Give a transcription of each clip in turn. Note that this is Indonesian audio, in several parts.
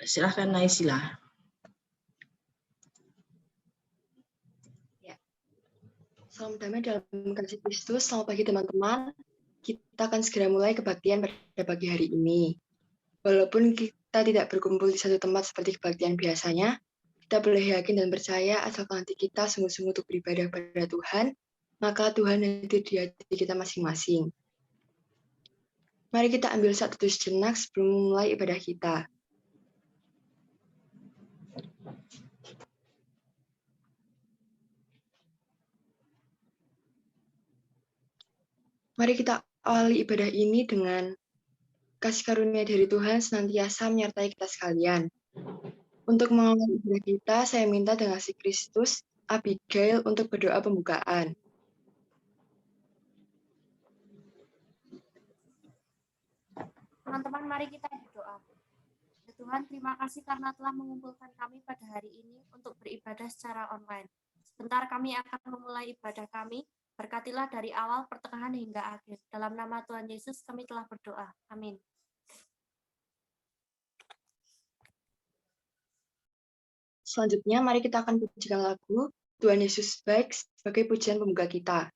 Silahkan Naisila. Ya. Salam damai dalam kasih Kristus. Selamat pagi teman-teman. Kita akan segera mulai kebaktian pada pagi hari ini. Walaupun kita tidak berkumpul di satu tempat seperti kebaktian biasanya, kita boleh yakin dan percaya asalkan hati kita sungguh-sungguh untuk beribadah pada Tuhan, maka Tuhan hadir di hati kita masing-masing. Mari kita ambil satu sejenak sebelum memulai ibadah kita. Mari kita awali ibadah ini dengan kasih karunia dari Tuhan senantiasa menyertai kita sekalian. Untuk mengawali ibadah kita, saya minta dengan kasih Kristus, Abigail untuk berdoa pembukaan. Teman-teman, mari kita berdoa. Ya Tuhan, terima kasih karena telah mengumpulkan kami pada hari ini untuk beribadah secara online. Sebentar kami akan memulai ibadah kami. Berkatilah dari awal, pertengahan hingga akhir. Dalam nama Tuhan Yesus kami telah berdoa. Amin. Selanjutnya, mari kita akan pujikan lagu Tuhan Yesus Baik sebagai pujian pembuka kita.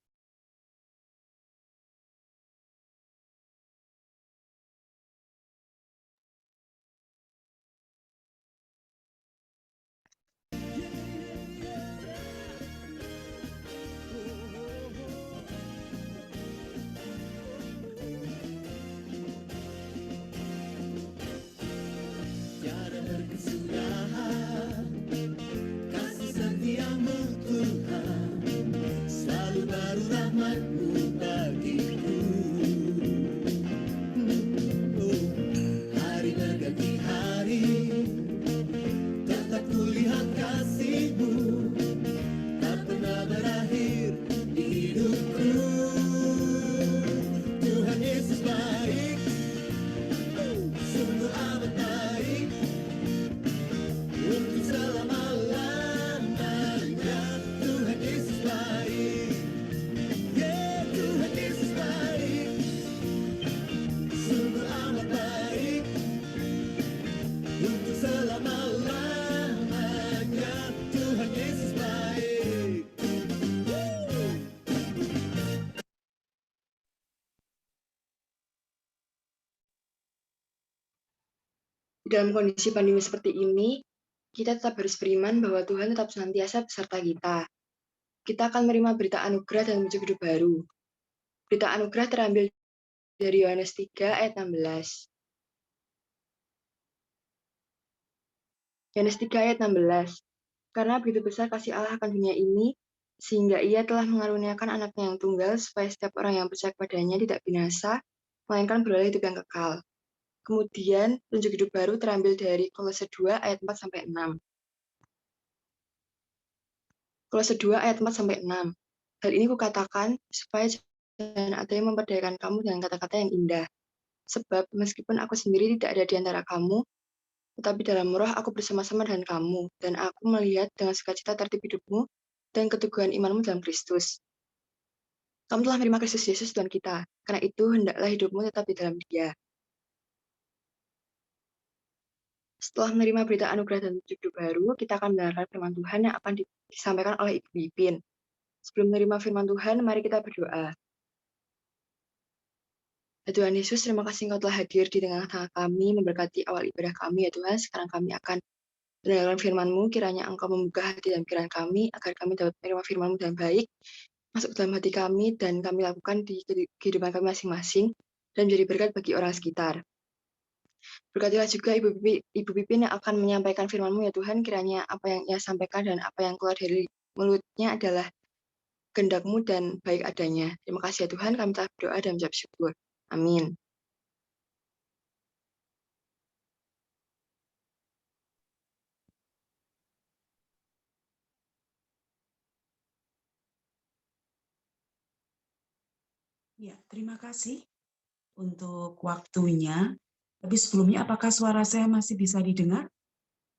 Dalam kondisi pandemi seperti ini, kita tetap harus beriman bahwa Tuhan tetap senantiasa beserta kita. Kita akan menerima berita anugerah dan menuju hidup baru. Berita anugerah terambil dari Yohanes 3 ayat 16. Yohanes 3 ayat 16. Karena begitu besar kasih Allah akan dunia ini, sehingga ia telah mengaruniakan anaknya yang tunggal, supaya setiap orang yang percaya kepadanya tidak binasa, melainkan beroleh hidup yang kekal. Kemudian, tunjuk hidup baru terambil dari Kolose 2 ayat 4-6. Kolose 2 ayat 4-6. Hal ini kukatakan supaya jangan ada yang memperdayakan kamu dengan kata-kata yang indah. Sebab meskipun aku sendiri tidak ada di antara kamu, tetapi dalam roh aku bersama-sama dengan kamu, dan aku melihat dengan sukacita tertib hidupmu dan keteguhan imanmu dalam Kristus. Kamu telah menerima Kristus Yesus Tuhan kita, karena itu hendaklah hidupmu tetap di dalam Dia. Setelah menerima berita anugerah dan hidup baru, kita akan mendengarkan firman Tuhan yang akan disampaikan oleh Ibu Pipin. Sebelum menerima firman Tuhan, mari kita berdoa. Ya Tuhan Yesus, terima kasih Engkau telah hadir di tengah-tengah kami, memberkati awal ibadah kami, ya Tuhan. Sekarang kami akan mendengarkan firman-Mu, kiranya Engkau membuka hati dan pikiran kami, agar kami dapat menerima firman-Mu dengan baik, masuk dalam hati kami, dan kami lakukan di kehidupan kami masing-masing, dan menjadi berkat bagi orang sekitar. Berkatilah juga Ibu Pipin yang akan menyampaikan firman-Mu, ya Tuhan, kiranya apa yang ia sampaikan dan apa yang keluar dari mulutnya adalah kehendak-Mu dan baik adanya. Terima kasih ya Tuhan, kami telah berdoa dan mengucap syukur. Amin. Ya, terima kasih untuk waktunya. Tapi sebelumnya, apakah suara saya masih bisa didengar?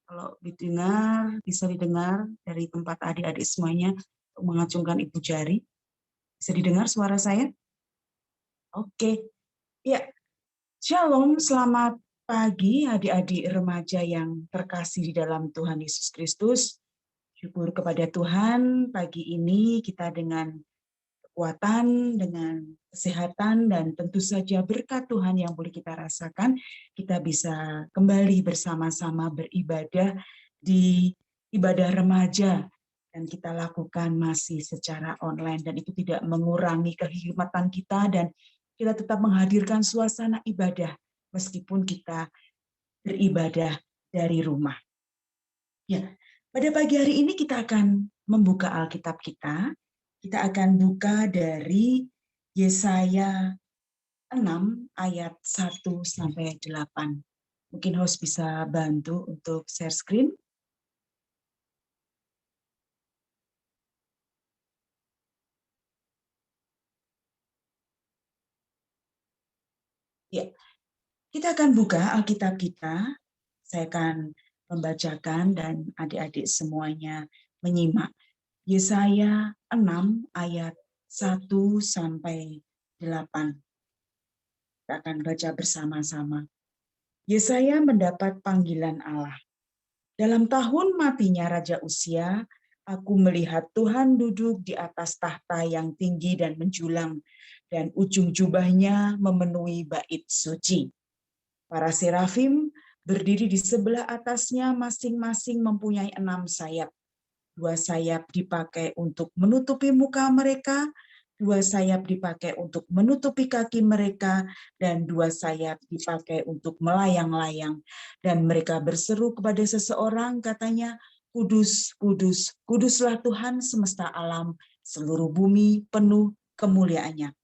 Kalau didengar, bisa didengar dari tempat adik-adik semuanya untuk mengacungkan ibu jari. Bisa didengar suara saya? Oke. Ya, Shalom, selamat pagi adik-adik remaja yang terkasih di dalam Tuhan Yesus Kristus. Syukur kepada Tuhan, pagi ini kita dengan kekuatan, dengan kesehatan, dan tentu saja berkat Tuhan yang boleh kita rasakan, kita bisa kembali bersama-sama beribadah di ibadah remaja, dan kita lakukan masih secara online, dan itu tidak mengurangi kehikmatan kita, dan kita tetap menghadirkan suasana ibadah, meskipun kita beribadah dari rumah. Ya, pada pagi hari ini kita akan membuka Alkitab kita. Kita akan buka dari Yesaya 6 ayat 1 sampai 8. Mungkin host bisa bantu untuk share screen. Ya, kita akan buka Alkitab kita. Saya akan membacakan dan adik-adik semuanya menyimak. Yesaya 6 ayat 1 sampai 8. Kita akan baca bersama-sama. Yesaya mendapat panggilan Allah. Dalam tahun matinya Raja Uzia, aku melihat Tuhan duduk di atas tahta yang tinggi dan menjulang, dan ujung jubahnya memenuhi bait suci. Para serafim berdiri di sebelah atasnya, masing-masing mempunyai 6 sayap. 2 sayap dipakai untuk menutupi muka mereka, 2 sayap dipakai untuk menutupi kaki mereka, dan 2 sayap dipakai untuk melayang-layang. Dan mereka berseru kepada seseorang, katanya, Kudus, kudus, kuduslah Tuhan semesta alam, seluruh bumi penuh kemuliaannya.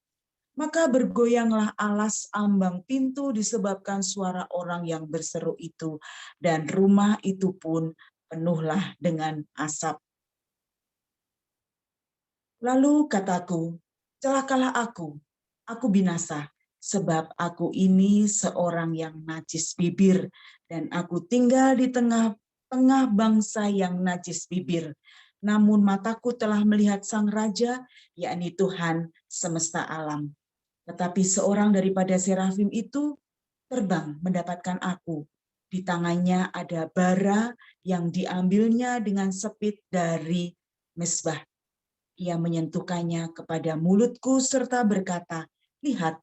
Maka bergoyanglah alas ambang pintu disebabkan suara orang yang berseru itu, dan rumah itu pun penuhlah dengan asap. Lalu kataku, celakalah aku binasa, sebab aku ini seorang yang najis bibir, dan aku tinggal di tengah-tengah bangsa yang najis bibir. Namun mataku telah melihat Sang Raja, yakni Tuhan semesta alam. Tetapi seorang daripada serafim itu terbang mendapatkan aku. Di tangannya ada bara yang diambilnya dengan sepit dari mezbah. Ia menyentuhkannya kepada mulutku serta berkata, lihat,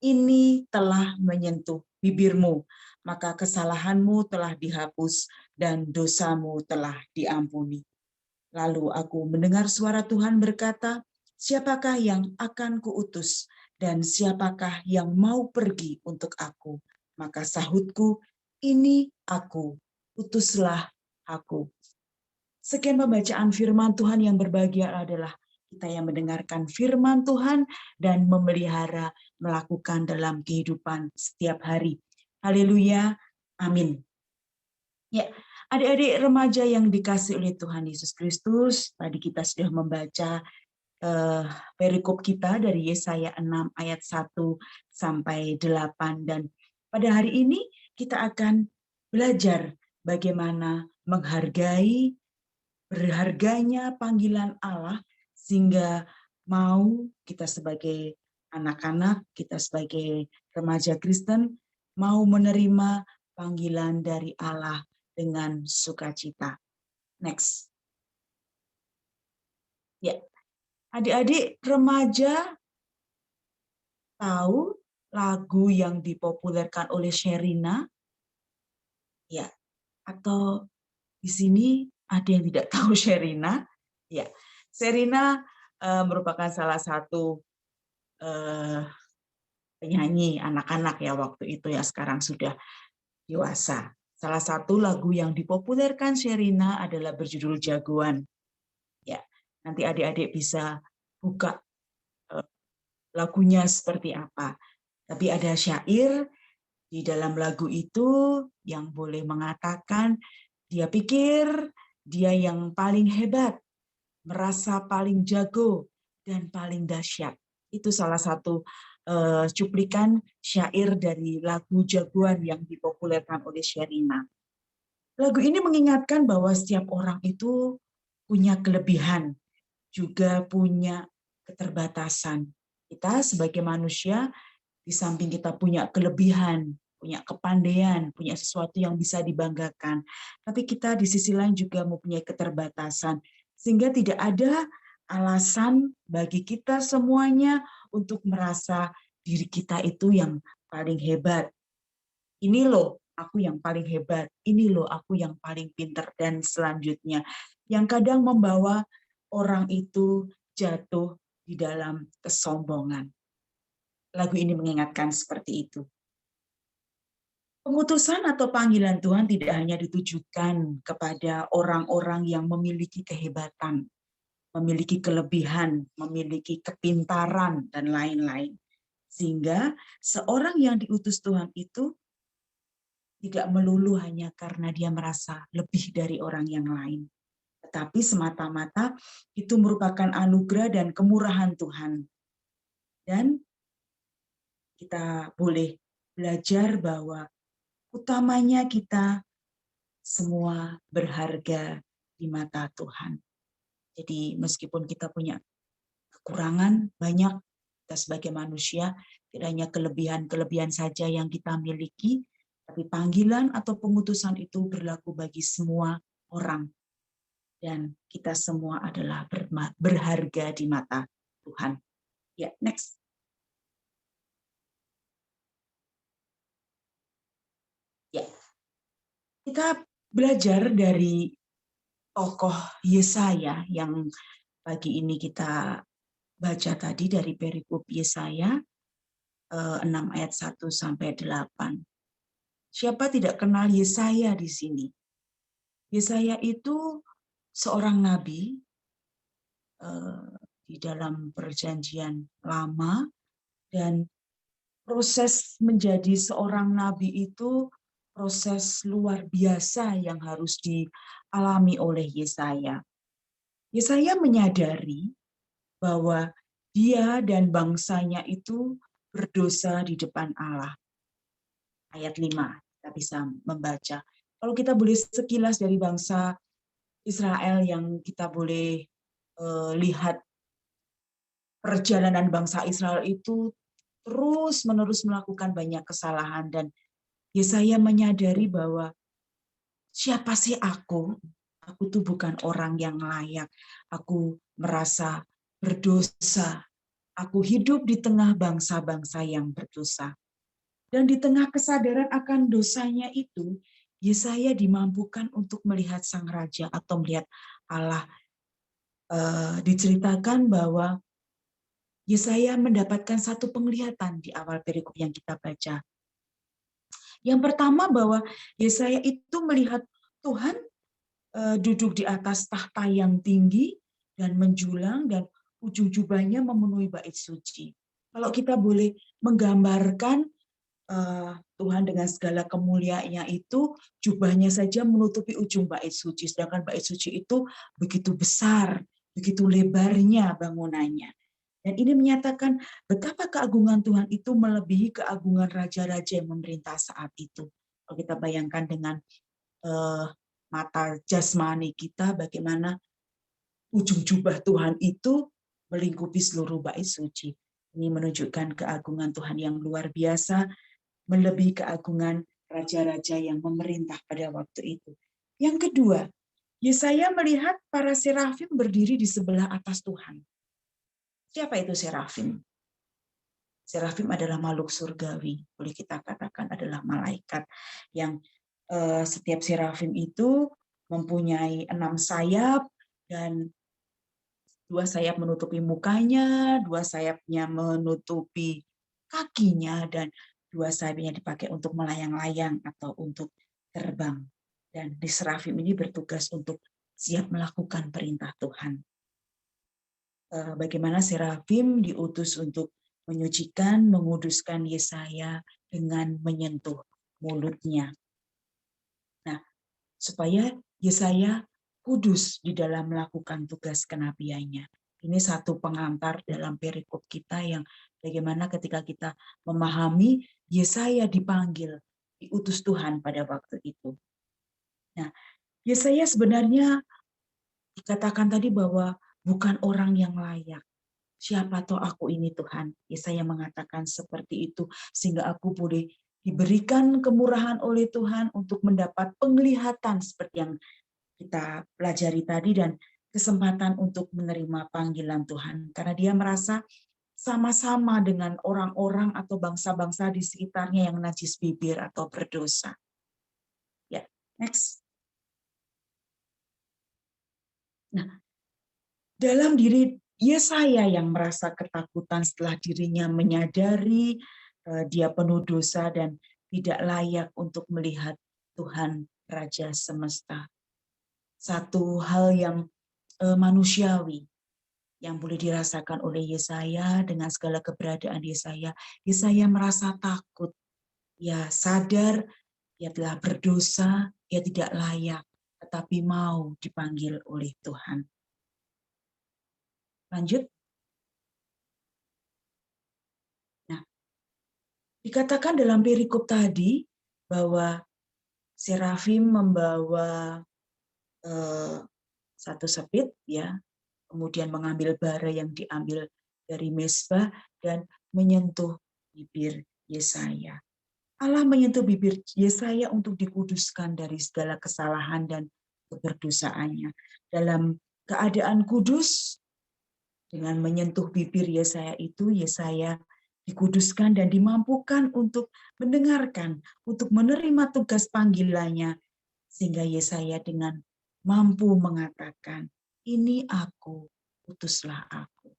ini telah menyentuh bibirmu, maka kesalahanmu telah dihapus dan dosamu telah diampuni. Lalu aku mendengar suara Tuhan berkata, siapakah yang akan kuutus dan siapakah yang mau pergi untuk aku? Maka sahutku, ini aku, utuslah aku. Sekian pembacaan firman Tuhan. Yang berbahagia adalah kita yang mendengarkan firman Tuhan dan memelihara, melakukan dalam kehidupan setiap hari. Haleluya, amin. Ya, adik-adik remaja yang dikasih oleh Tuhan Yesus Kristus, tadi kita sudah membaca perikop kita dari Yesaya 6 ayat 1 sampai 8. Dan pada hari ini kita akan belajar bagaimana menghargai berharganya panggilan Allah, sehingga mau kita sebagai anak-anak, kita sebagai remaja Kristen, mau menerima panggilan dari Allah dengan sukacita. Next. Ya, adik-adik remaja tahu lagu yang dipopulerkan oleh Sherina? Ya, atau di sini ada yang tidak tahu Sherina? Ya, Sherina merupakan salah satu penyanyi anak-anak ya waktu itu ya, sekarang sudah dewasa. Salah satu lagu yang dipopulerkan Sherina adalah berjudul Jagoan. Ya, nanti adik-adik bisa buka lagunya seperti apa. Tapi ada syair di dalam lagu itu yang boleh mengatakan dia pikir dia yang paling hebat, merasa paling jago dan paling dahsyat. Itu salah satu cuplikan syair dari lagu Jagoan yang dipopulerkan oleh Sherina. Lagu ini mengingatkan bahwa setiap orang itu punya kelebihan, juga punya keterbatasan. Kita sebagai manusia, di samping kita punya kelebihan, punya kepandaian, punya sesuatu yang bisa dibanggakan. Tapi kita di sisi lain juga mempunyai keterbatasan. Sehingga tidak ada alasan bagi kita semuanya untuk merasa diri kita itu yang paling hebat. Ini loh aku yang paling hebat, ini loh aku yang paling pintar, dan selanjutnya. Yang kadang membawa orang itu jatuh di dalam kesombongan. Lagu ini mengingatkan seperti itu. Pengutusan atau panggilan Tuhan tidak hanya ditujukan kepada orang-orang yang memiliki kehebatan, memiliki kelebihan, memiliki kepintaran, dan lain-lain. Sehingga seorang yang diutus Tuhan itu tidak melulu hanya karena dia merasa lebih dari orang yang lain, tetapi semata-mata itu merupakan anugerah dan kemurahan Tuhan. Dan kita boleh belajar bahwa utamanya kita semua berharga di mata Tuhan. Jadi meskipun kita punya kekurangan banyak, kita sebagai manusia tidak hanya kelebihan-kelebihan saja yang kita miliki, tapi panggilan atau pengutusan itu berlaku bagi semua orang. Dan kita semua adalah berharga di mata Tuhan. Ya, next. Ya, kita belajar dari tokoh Yesaya yang pagi ini kita baca tadi dari perikop Yesaya 6 ayat 1 sampai 8. Siapa tidak kenal Yesaya di sini? Yesaya itu seorang nabi di dalam perjanjian lama, dan proses menjadi seorang nabi itu proses luar biasa yang harus dialami oleh Yesaya. Yesaya menyadari bahwa dia dan bangsanya itu berdosa di depan Allah. Ayat 5, kita bisa membaca. Kalau kita boleh sekilas dari bangsa Israel yang kita boleh lihat perjalanan bangsa Israel itu terus-menerus melakukan banyak kesalahan, dan Yesaya menyadari bahwa siapa sih aku? Aku tuh bukan orang yang layak. Aku merasa berdosa. Aku hidup di tengah bangsa-bangsa yang berdosa. Dan di tengah kesadaran akan dosanya itu, Yesaya dimampukan untuk melihat Sang Raja atau melihat Allah. Diceritakan bahwa Yesaya mendapatkan satu penglihatan di awal perikop yang kita baca. Yang pertama bahwa Yesaya itu melihat Tuhan duduk di atas tahta yang tinggi dan menjulang, dan ujung jubahnya memenuhi bait suci. Kalau kita boleh menggambarkan Tuhan dengan segala kemuliaannya itu, jubahnya saja menutupi ujung bait suci, sedangkan bait suci itu begitu besar, begitu lebarnya bangunannya. Dan ini menyatakan betapa keagungan Tuhan itu melebihi keagungan raja-raja yang memerintah saat itu. Kalau kita bayangkan dengan mata jasmani kita, bagaimana ujung jubah Tuhan itu melingkupi seluruh bait suci. Ini menunjukkan keagungan Tuhan yang luar biasa, melebihi keagungan raja-raja yang memerintah pada waktu itu. Yang kedua, Yesaya melihat para serafim berdiri di sebelah atas Tuhan. Siapa itu serafim? Serafim adalah makhluk surgawi, boleh kita katakan adalah malaikat yang setiap serafim itu mempunyai 6 sayap, dan 2 sayap menutupi mukanya, 2 sayapnya menutupi kakinya, dan 2 sayapnya dipakai untuk melayang-layang atau untuk terbang. Dan di serafim ini bertugas untuk siap melakukan perintah Tuhan. Bagaimana serafim diutus untuk menyucikan, menguduskan Yesaya dengan menyentuh mulutnya. Nah, supaya Yesaya kudus di dalam melakukan tugas kenabiannya. Ini satu pengantar dalam perikop kita yang bagaimana ketika kita memahami Yesaya dipanggil, diutus Tuhan pada waktu itu. Nah, Yesaya sebenarnya dikatakan tadi bahwa bukan orang yang layak. Siapa toh aku ini Tuhan? Yesaya mengatakan seperti itu, sehingga aku boleh diberikan kemurahan oleh Tuhan untuk mendapat penglihatan seperti yang kita pelajari tadi dan kesempatan untuk menerima panggilan Tuhan. Karena dia merasa sama-sama dengan orang-orang atau bangsa-bangsa di sekitarnya yang najis bibir atau berdosa. Ya, next. Nah, dalam diri Yesaya yang merasa ketakutan setelah dirinya menyadari dia penuh dosa dan tidak layak untuk melihat Tuhan Raja Semesta. Satu hal yang manusiawi yang boleh dirasakan oleh Yesaya dengan segala keberadaan Yesaya. Yesaya merasa takut. Ya sadar dia telah berdosa, dia tidak layak, tetapi mau dipanggil oleh Tuhan. Lanjut. Nah, dikatakan dalam perikop tadi bahwa Serafim membawa satu sepit, ya, kemudian mengambil bara yang diambil dari mezbah dan menyentuh bibir Yesaya. Allah menyentuh bibir Yesaya untuk dikuduskan dari segala kesalahan dan keberdosaannya. Dalam keadaan kudus, dengan menyentuh bibir Yesaya itu, Yesaya dikuduskan dan dimampukan untuk mendengarkan, untuk menerima tugas panggilannya, sehingga Yesaya dengan mampu mengatakan, ini aku, utuslah aku.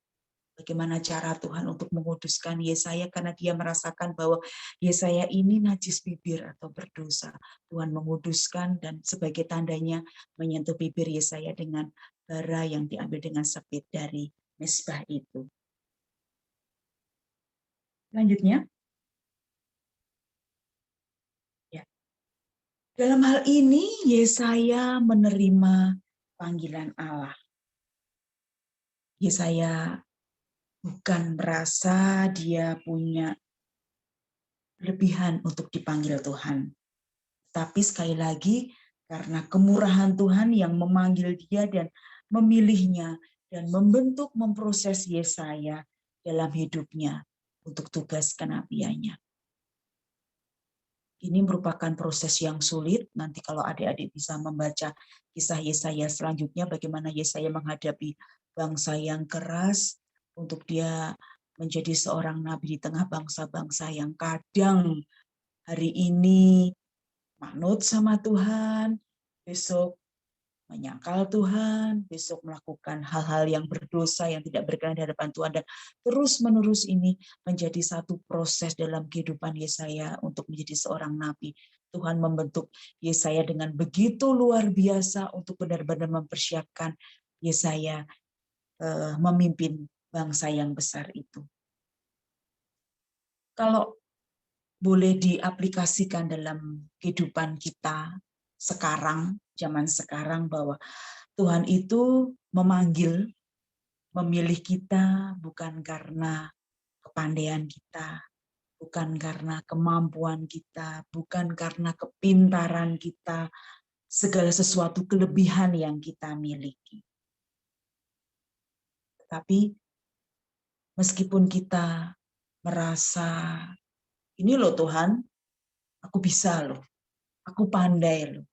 Bagaimana cara Tuhan untuk menguduskan Yesaya, karena dia merasakan bahwa Yesaya ini najis bibir atau berdosa. Tuhan menguduskan dan sebagai tandanya menyentuh bibir Yesaya dengan bara yang diambil dengan sepit dari mezbah itu. Selanjutnya, ya. Dalam hal ini Yesaya menerima panggilan Allah. Yesaya bukan merasa dia punya kelebihan untuk dipanggil Tuhan. Tapi sekali lagi, karena kemurahan Tuhan yang memanggil dia dan memilihnya dan membentuk, memproses Yesaya dalam hidupnya untuk tugas kenabiannya. Ini merupakan proses yang sulit. Nanti kalau adik-adik bisa membaca kisah Yesaya selanjutnya, bagaimana Yesaya menghadapi bangsa yang keras untuk dia menjadi seorang nabi di tengah bangsa-bangsa yang kadang hari ini manut sama Tuhan, besok menyangkal Tuhan, besok melakukan hal-hal yang berdosa, yang tidak berkenan di hadapan Tuhan, dan terus-menerus ini menjadi satu proses dalam kehidupan Yesaya untuk menjadi seorang nabi. Tuhan membentuk Yesaya dengan begitu luar biasa untuk benar-benar mempersiapkan Yesaya memimpin bangsa yang besar itu. Kalau boleh diaplikasikan dalam kehidupan kita sekarang, zaman sekarang, bahwa Tuhan itu memanggil, memilih kita bukan karena kepandaian kita, bukan karena kemampuan kita, bukan karena kepintaran kita, segala sesuatu kelebihan yang kita miliki. Tetapi meskipun kita merasa, ini loh Tuhan, aku bisa loh, aku pandai loh.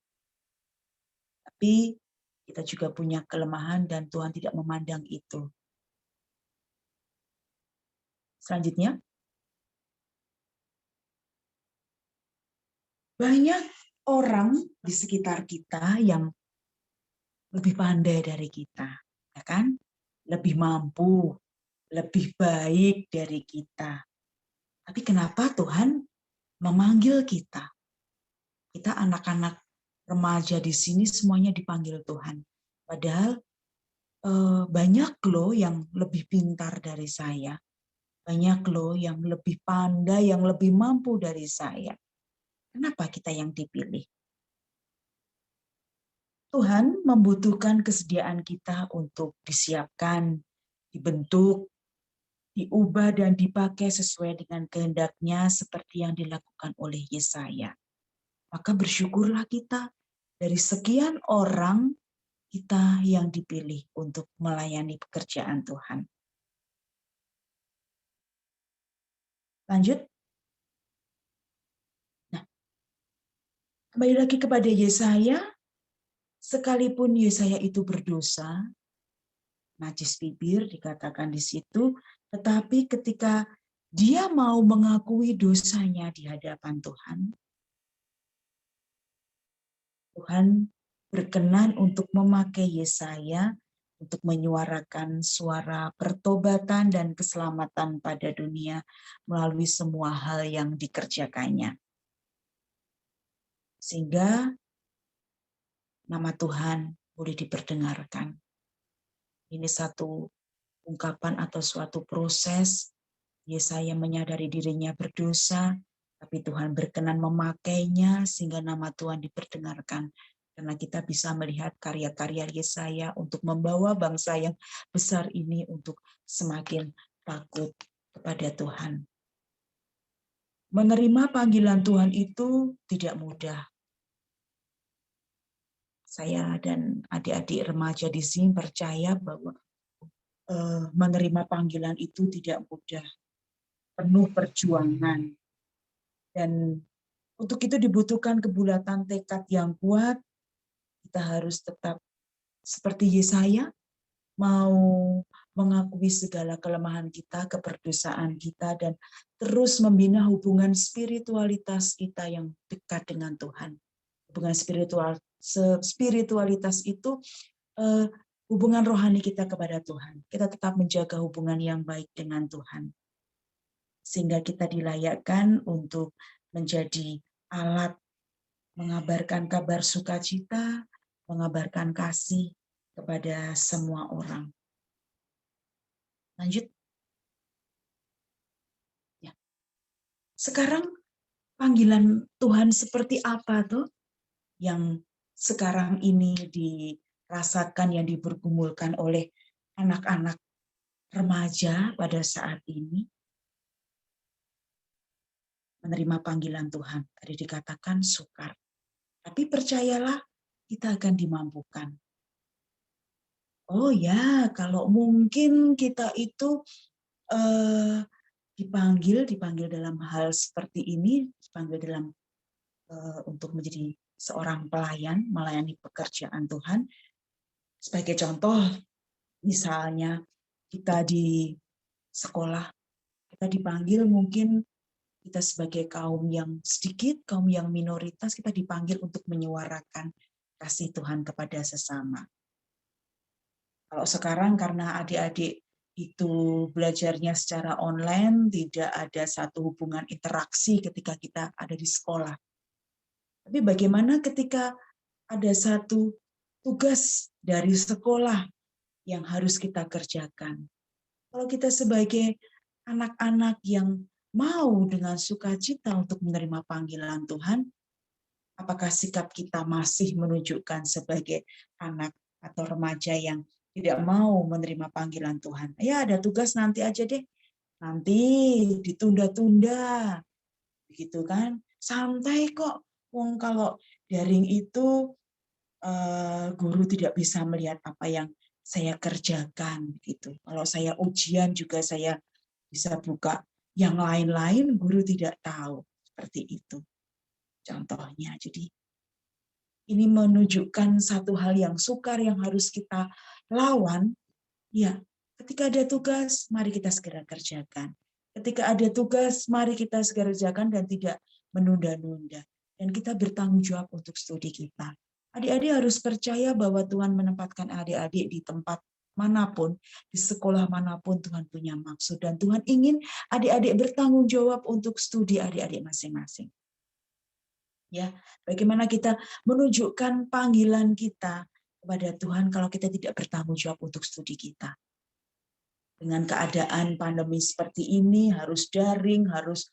Tapi kita juga punya kelemahan dan Tuhan tidak memandang itu. Selanjutnya, banyak orang di sekitar kita yang lebih pandai dari kita, ya kan? Lebih mampu, lebih baik dari kita. Tapi kenapa Tuhan memanggil kita? Kita anak-anak remaja di sini semuanya dipanggil Tuhan. Padahal banyak loh yang lebih pintar dari saya. Banyak loh yang lebih pandai, yang lebih mampu dari saya. Kenapa kita yang dipilih? Tuhan membutuhkan kesediaan kita untuk disiapkan, dibentuk, diubah dan dipakai sesuai dengan kehendaknya seperti yang dilakukan oleh Yesaya. Maka bersyukurlah kita dari sekian orang kita yang dipilih untuk melayani pekerjaan Tuhan. Lanjut. Kembali lagi kepada Yesaya, sekalipun Yesaya itu berdosa, najis bibir dikatakan di situ, tetapi ketika dia mau mengakui dosanya di hadapan Tuhan, Tuhan berkenan untuk memakai Yesaya untuk menyuarakan suara pertobatan dan keselamatan pada dunia melalui semua hal yang dikerjakannya. Sehingga nama Tuhan boleh diperdengarkan. Ini satu ungkapan atau suatu proses. Yesaya menyadari dirinya berdosa, tapi Tuhan berkenan memakainya sehingga nama Tuhan diperdengarkan. Karena kita bisa melihat karya-karya Yesaya untuk membawa bangsa yang besar ini untuk semakin takut kepada Tuhan. Menerima panggilan Tuhan itu tidak mudah. Saya dan adik-adik remaja di sini percaya bahwa menerima panggilan itu tidak mudah, penuh perjuangan. Dan untuk itu dibutuhkan kebulatan tekad yang kuat. Kita harus tetap seperti Yesaya, mau mengakui segala kelemahan kita, keberdosaan kita, dan terus membina hubungan spiritualitas kita yang dekat dengan Tuhan. Hubungan spiritualitas itu hubungan rohani kita kepada Tuhan. Kita tetap menjaga hubungan yang baik dengan Tuhan. Sehingga kita dilayakkan untuk menjadi alat mengabarkan kabar sukacita, mengabarkan kasih kepada semua orang. Lanjut. Ya. Sekarang panggilan Tuhan seperti apa tuh yang sekarang ini dirasakan, yang dipergumulkan oleh anak-anak remaja pada saat ini? Menerima panggilan Tuhan. Tadi dikatakan sukar. Tapi percayalah, kita akan dimampukan. Oh ya, kalau mungkin kita itu dipanggil dalam hal seperti ini, dipanggil dalam untuk menjadi seorang pelayan, melayani pekerjaan Tuhan. Sebagai contoh, misalnya kita di sekolah, kita dipanggil mungkin kita sebagai kaum yang sedikit, kaum yang minoritas, kita dipanggil untuk menyuarakan kasih Tuhan kepada sesama. Kalau sekarang karena adik-adik itu belajarnya secara online, tidak ada satu hubungan interaksi ketika kita ada di sekolah. Tapi bagaimana ketika ada satu tugas dari sekolah yang harus kita kerjakan? Kalau kita sebagai anak-anak yang mau dengan sukacita untuk menerima panggilan Tuhan, apakah sikap kita masih menunjukkan sebagai anak atau remaja yang tidak mau menerima panggilan Tuhan? Ya, ada tugas nanti aja deh. Nanti ditunda-tunda. Begitu kan? Santai kok. Wong kalau daring itu guru tidak bisa melihat apa yang saya kerjakan gitu. Kalau saya ujian juga saya bisa buka yang lain-lain, guru tidak tahu. Seperti itu contohnya. Jadi ini menunjukkan satu hal yang sukar yang harus kita lawan. Ya, ketika ada tugas, mari kita segera kerjakan. Ketika ada tugas, mari kita segera kerjakan dan tidak menunda-nunda. Dan kita bertanggung jawab untuk studi kita. Adik-adik harus percaya bahwa Tuhan menempatkan adik-adik di tempat manapun, di sekolah manapun Tuhan punya maksud. Dan Tuhan ingin adik-adik bertanggung jawab untuk studi adik-adik masing-masing. Ya, bagaimana kita menunjukkan panggilan kita kepada Tuhan kalau kita tidak bertanggung jawab untuk studi kita. Dengan keadaan pandemi seperti ini, harus daring, harus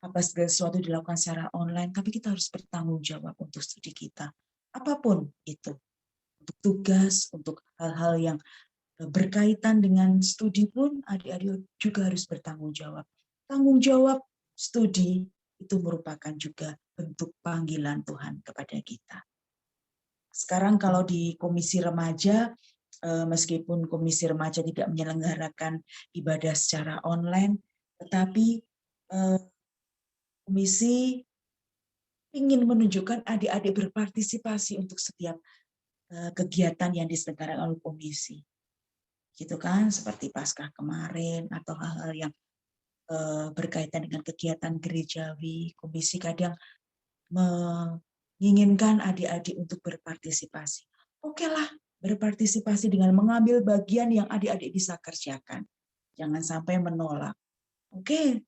segala sesuatu dilakukan secara online, tapi kita harus bertanggung jawab untuk studi kita. Apapun itu, untuk tugas, untuk hal-hal yang berkaitan dengan studi pun, adik-adik juga harus bertanggung jawab. Tanggung jawab studi itu merupakan juga bentuk panggilan Tuhan kepada kita. Sekarang kalau di komisi remaja, meskipun komisi remaja tidak menyelenggarakan ibadah secara online, tetapi komisi ingin menunjukkan adik-adik berpartisipasi untuk setiap kegiatan yang diselenggarakan oleh komisi. Gitu kan, seperti Paskah kemarin atau hal-hal yang berkaitan dengan kegiatan gerejawi. Komisi kadang menginginkan adik-adik untuk berpartisipasi. Oke lah, berpartisipasi dengan mengambil bagian yang adik-adik bisa kerjakan. Jangan sampai menolak. Oke,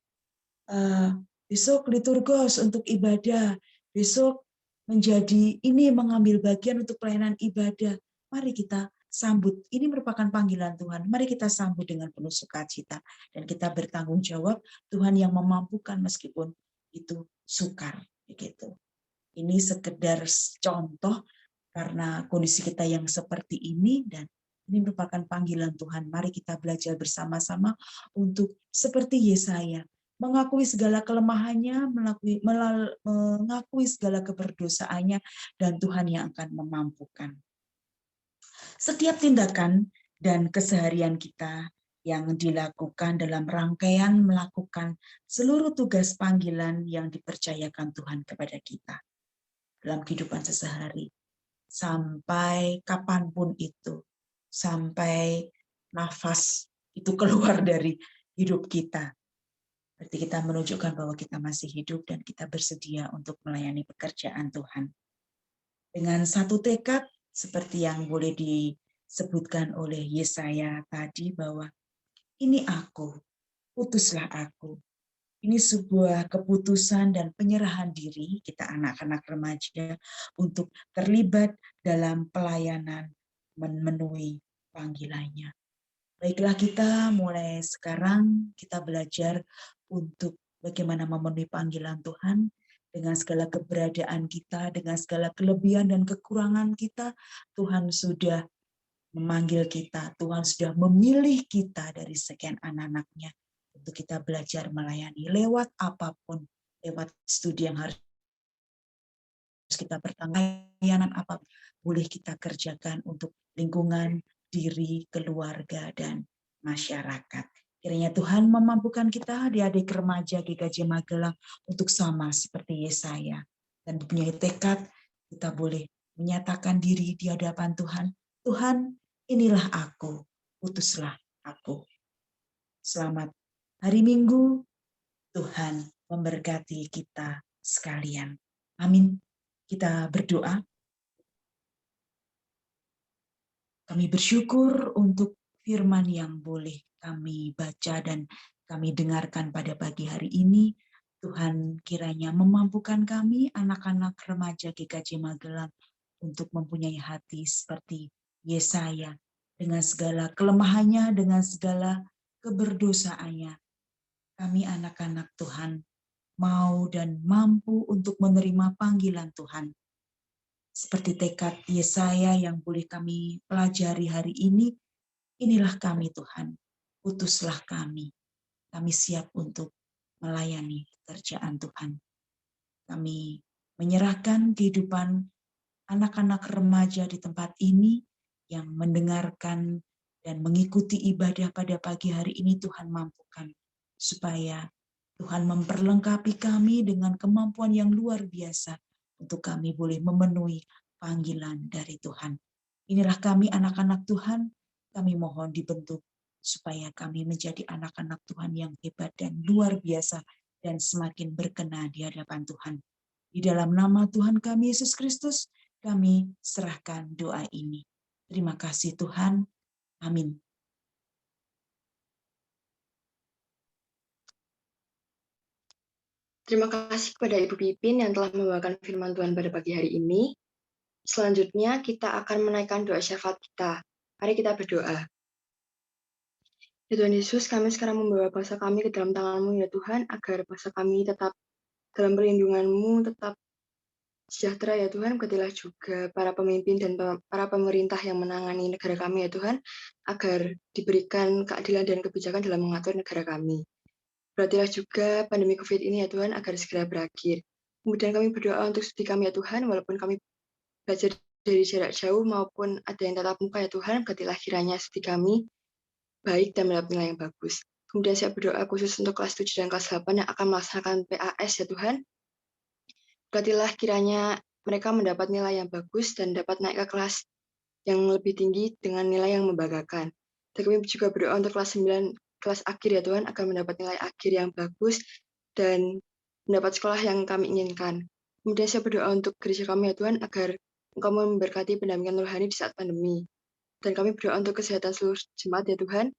besok liturgos untuk ibadah, besok menjadi ini mengambil bagian untuk pelayanan ibadah. Mari kita sambut, ini merupakan panggilan Tuhan. Mari kita sambut dengan penuh sukacita dan kita bertanggung jawab Tuhan yang memampukan meskipun itu sukar begitu. Ini sekedar contoh karena kondisi kita yang seperti ini dan ini merupakan panggilan Tuhan. Mari kita belajar bersama-sama untuk seperti Yesaya, mengakui segala kelemahannya, mengakui segala keberdosaannya, dan Tuhan yang akan memampukan. Setiap tindakan dan keseharian kita yang dilakukan dalam rangkaian melakukan seluruh tugas panggilan yang dipercayakan Tuhan kepada kita dalam kehidupan sehari-hari, sampai kapanpun itu, sampai nafas itu keluar dari hidup kita. Berarti kita menunjukkan bahwa kita masih hidup dan kita bersedia untuk melayani pekerjaan Tuhan. Dengan satu tekad, seperti yang boleh disebutkan oleh Yesaya tadi, bahwa ini aku, utuslah aku. Ini sebuah keputusan dan penyerahan diri kita anak-anak remaja untuk terlibat dalam pelayanan memenuhi panggilannya. Baiklah, kita mulai sekarang kita belajar untuk bagaimana memenuhi panggilan Tuhan dengan segala keberadaan kita, dengan segala kelebihan dan kekurangan kita. Tuhan sudah memanggil kita, Tuhan sudah memilih kita dari sekian anak-anaknya untuk kita belajar melayani lewat apapun, lewat studi yang harus kita pertanyakan apa boleh kita kerjakan untuk lingkungan, diri, keluarga, dan masyarakat. Kiranya Tuhan memampukan kita, adik-adik remaja GKJ Magelang, untuk sama seperti Yesaya. Dan punya tekad, kita boleh menyatakan diri di hadapan Tuhan. Tuhan, inilah aku, utuslah aku. Selamat hari Minggu, Tuhan memberkati kita sekalian. Amin. Kita berdoa. Kami bersyukur untuk firman yang boleh kami baca dan kami dengarkan pada pagi hari ini. Tuhan kiranya memampukan kami, anak-anak remaja GKJ Magelang, untuk mempunyai hati seperti Yesaya, dengan segala kelemahannya, dengan segala keberdosaannya. Kami anak-anak Tuhan mau dan mampu untuk menerima panggilan Tuhan. Seperti tekad Yesaya yang boleh kami pelajari hari ini, inilah kami Tuhan, utuslah kami. Kami siap untuk melayani pekerjaan Tuhan. Kami menyerahkan kehidupan anak-anak remaja di tempat ini yang mendengarkan dan mengikuti ibadah pada pagi hari ini. Tuhan mampukan supaya Tuhan memperlengkapi kami dengan kemampuan yang luar biasa untuk kami boleh memenuhi panggilan dari Tuhan. Inilah kami anak-anak Tuhan, kami mohon dibentuk supaya kami menjadi anak-anak Tuhan yang hebat dan luar biasa dan semakin berkenan di hadapan Tuhan. Di dalam nama Tuhan kami Yesus Kristus, kami serahkan doa ini. Terima kasih Tuhan. Amin. Terima kasih kepada Ibu Pipin yang telah membawakan firman Tuhan pada pagi hari ini. Selanjutnya kita akan menaikkan doa syafaat kita. Mari kita berdoa. Ya Tuhan Yesus, kami sekarang membawa bangsa kami ke dalam tangan-Mu ya Tuhan, agar bangsa kami tetap dalam perlindungan-Mu, tetap sejahtera ya Tuhan. Berkatilah juga para pemimpin dan para pemerintah yang menangani negara kami ya Tuhan, agar diberikan keadilan dan kebijakan dalam mengatur negara kami. Berkatilah juga pandemi COVID ini ya Tuhan, agar segera berakhir. Kemudian kami berdoa untuk studi kami ya Tuhan, walaupun kami belajar dari jarak jauh maupun ada yang tatap muka ya Tuhan, berkatilah kiranya studi kami baik dan mendapat nilai yang bagus. Kemudian saya berdoa khusus untuk kelas 7 dan kelas 8 yang akan melaksanakan PAS ya Tuhan. Berkatilah kiranya mereka mendapat nilai yang bagus dan dapat naik ke kelas yang lebih tinggi dengan nilai yang membanggakan. Dan kami juga berdoa untuk kelas 9, kelas akhir ya Tuhan, agar mendapat nilai akhir yang bagus dan mendapat sekolah yang kami inginkan. Kemudian saya berdoa untuk gereja kami ya Tuhan, agar Engkau memberkati pendampingan rohani di saat pandemi. Dan kami berdoa untuk kesehatan seluruh jemaat ya Tuhan,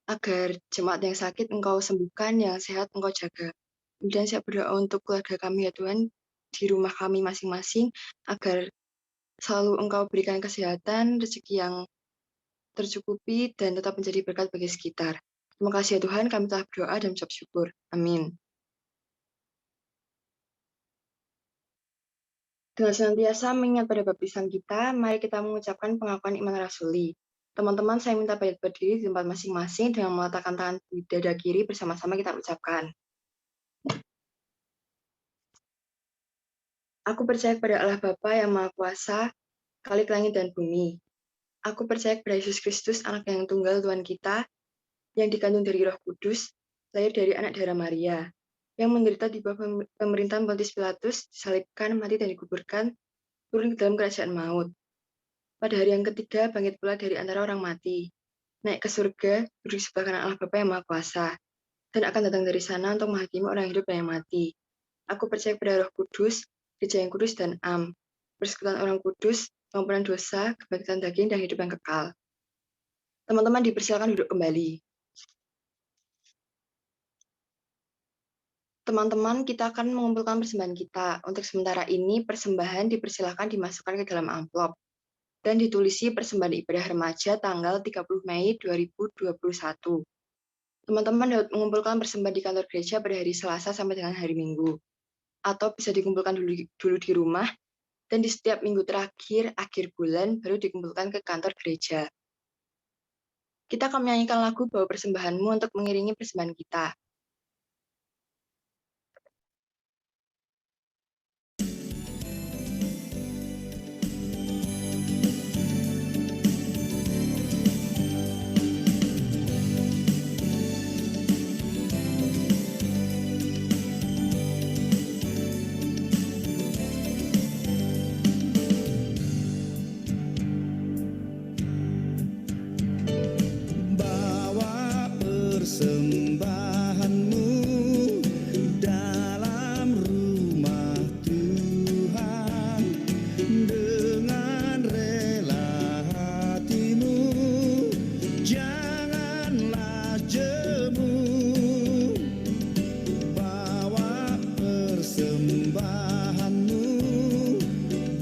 agar jemaat yang sakit Engkau sembuhkan, yang sehat Engkau jaga. Kemudian saya berdoa untuk keluarga kami ya Tuhan, di rumah kami masing-masing, agar selalu Engkau berikan kesehatan, rezeki yang tercukupi, dan tetap menjadi berkat bagi sekitar. Terima kasih ya Tuhan, kami telah berdoa dan mengucap syukur. Amin. Dengan senantiasa mengingat pada baptisan kita, mari kita mengucapkan pengakuan iman rasuli. Teman-teman, saya minta berdiri di tempat masing-masing dengan meletakkan tangan di dada kiri bersama-sama kita ucapkan. Aku percaya kepada Allah Bapa yang Maha Kuasa, Khalik langit dan bumi. Aku percaya kepada Yesus Kristus, anak yang tunggal Tuhan kita, yang dikandung dari Roh Kudus, lahir dari anak darah Maria, yang menderita di bawah pemerintahan Pontius Pilatus, disalibkan, mati dan dikuburkan, turun ke dalam kerajaan maut. Pada hari yang ketiga, bangkit pula dari antara orang mati, naik ke surga, duduk sebelah kanan Allah Bapa yang Maha Kuasa, dan akan datang dari sana untuk menghakimi orang hidup dan yang mati. Aku percaya kepada Roh Kudus, Gereja yang kudus dan persekutuan orang kudus, pengampunan dosa, kebangkitan daging, dan hidup yang kekal. Teman-teman dipersilakan duduk kembali. Teman-teman, kita akan mengumpulkan persembahan kita. Untuk sementara ini, persembahan dipersilakan dimasukkan ke dalam amplop dan ditulisi persembahan ibadah remaja tanggal 30 Mei 2021. Teman-teman dapat mengumpulkan persembahan di kantor gereja pada hari Selasa sampai dengan hari Minggu. Atau bisa dikumpulkan dulu di rumah, dan di setiap minggu terakhir, akhir bulan, baru dikumpulkan ke kantor gereja. Kita akan menyanyikan lagu Bawa Persembahanmu untuk mengiringi persembahan kita. Bawa persembahanmu dalam rumah Tuhan dengan rela hatimu, janganlah jemu. Bawa persembahanmu,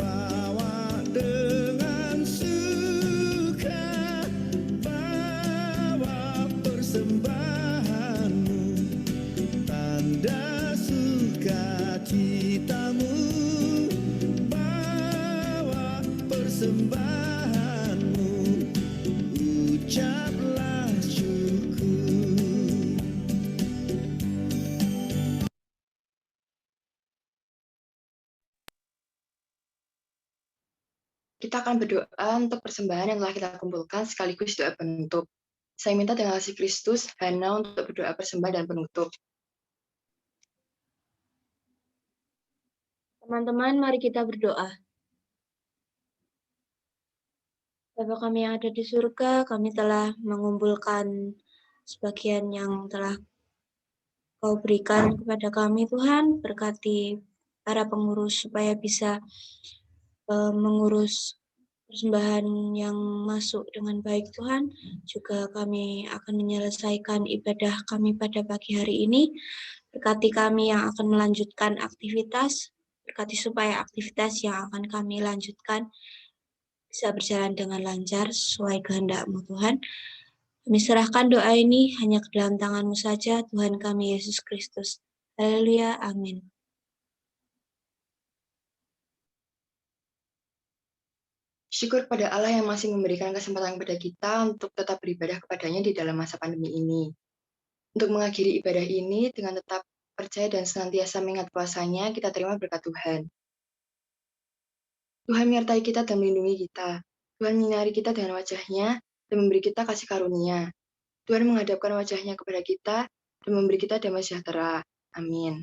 bawa dengan suka, bawa persembahanmu, tanda sukacitamu, bawa persembahanmu, ucaplah syukur. Kita akan berdoa untuk persembahan yang telah kita kumpulkan sekaligus doa penutup. Saya minta dengan kasih Kristus, Hana untuk berdoa persembahan dan penutup. Teman-teman, mari kita berdoa. Bapa kami yang ada di surga, kami telah mengumpulkan sebagian yang telah Kau berikan kepada kami, Tuhan. Berkati para pengurus supaya bisa mengurus persembahan yang masuk dengan baik, Tuhan. Juga kami akan menyelesaikan ibadah kami pada pagi hari ini. Berkati kami yang akan melanjutkan aktivitas. Berkati supaya aktivitas yang akan kami lanjutkan bisa berjalan dengan lancar sesuai kehendak-Mu, Tuhan. Kami serahkan doa ini hanya ke dalam tangan-Mu saja, Tuhan kami Yesus Kristus. Haleluya, amin. Syukur pada Allah yang masih memberikan kesempatan kepada kita untuk tetap beribadah kepadanya di dalam masa pandemi ini. Untuk mengakhiri ibadah ini dengan tetap percaya dan senantiasa mengingat kuasa-Nya, kita terima berkat Tuhan. Tuhan menyertai kita dan melindungi kita. Tuhan menyinari kita dengan wajah-Nya dan memberi kita kasih karunia. Tuhan menghadapkan wajah-Nya kepada kita dan memberi kita damai sejahtera. Amin.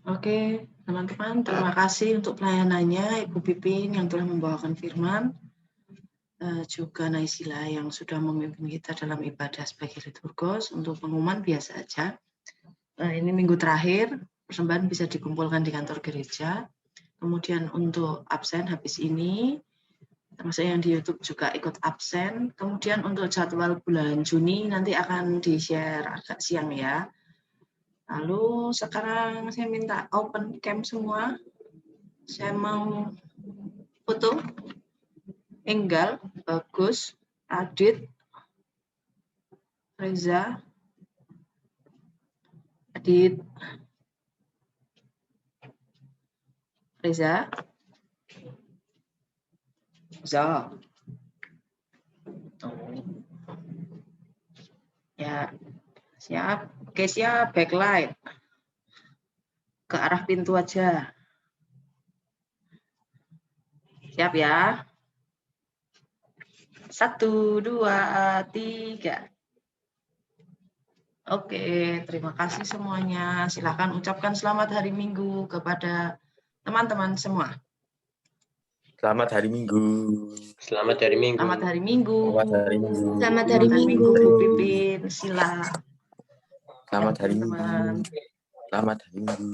Oke, teman-teman, terima kasih untuk pelayanannya Ibu Pipin yang telah membawakan firman, juga Naisila yang sudah memimpin kita dalam ibadah sebagai liturgos. Untuk pengumuman biasa aja. Ini minggu terakhir, persembahan bisa dikumpulkan di kantor gereja. Kemudian untuk absen habis ini, termasuk yang di YouTube juga ikut absen. Kemudian untuk jadwal bulan Juni nanti akan di-share agak siang ya. Lalu sekarang saya minta open cam semua. Saya mau foto. Enggal, Bagus, Adit, Reza, Adit, Reza, ya, siap. Oke, siap. Backlight. Ke arah pintu aja. Siap ya. 1, 2, 3. Oke, terima kasih semuanya. Silakan ucapkan selamat hari Minggu kepada teman-teman semua. Selamat hari Minggu. Selamat hari Minggu. Selamat hari Minggu. Selamat hari Minggu. Selamat hari Minggu. Bu Pipin, Sila. Selamat hari teman-teman. Minggu. Selamat hari Minggu.